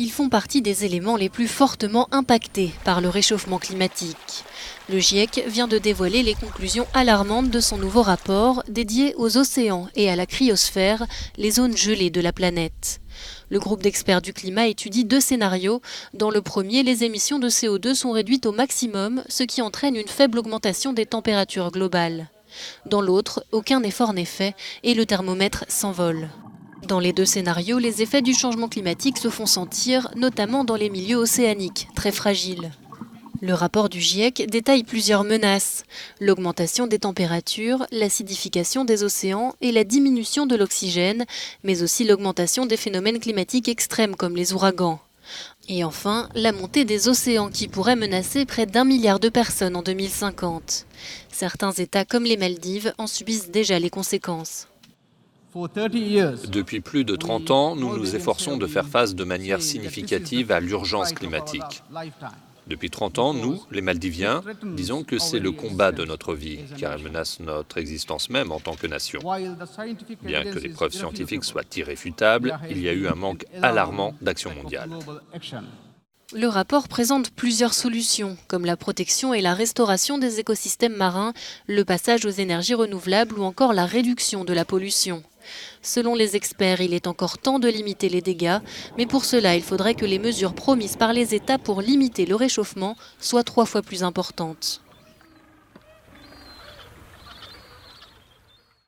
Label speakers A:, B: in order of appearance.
A: Ils font partie des éléments les plus fortement impactés par le réchauffement climatique. Le GIEC vient de dévoiler les conclusions alarmantes de son nouveau rapport dédié aux océans et à la cryosphère, les zones gelées de la planète. Le groupe d'experts du climat étudie 2 scénarios. Dans le premier, les émissions de CO2 sont réduites au maximum, ce qui entraîne une faible augmentation des températures globales. Dans l'autre, aucun effort n'est fait et le thermomètre s'envole. Dans les 2 scénarios, les effets du changement climatique se font sentir, notamment dans les milieux océaniques, très fragiles. Le rapport du GIEC détaille plusieurs menaces: l'augmentation des températures, l'acidification des océans et la diminution de l'oxygène, mais aussi l'augmentation des phénomènes climatiques extrêmes comme les ouragans. Et enfin, la montée des océans qui pourrait menacer près d'1 milliard de personnes en 2050. Certains États comme les Maldives en subissent déjà les conséquences.
B: Depuis plus de 30 ans, nous nous efforçons de faire face de manière significative à l'urgence climatique. Depuis 30 ans, nous, les Maldiviens, disons que c'est le combat de notre vie, car elle menace notre existence même en tant que nation. Bien que les preuves scientifiques soient irréfutables, il y a eu un manque alarmant d'action mondiale.
A: Le rapport présente plusieurs solutions, comme la protection et la restauration des écosystèmes marins, le passage aux énergies renouvelables ou encore la réduction de la pollution. Selon les experts, il est encore temps de limiter les dégâts, mais pour cela, il faudrait que les mesures promises par les États pour limiter le réchauffement soient 3 fois plus importantes.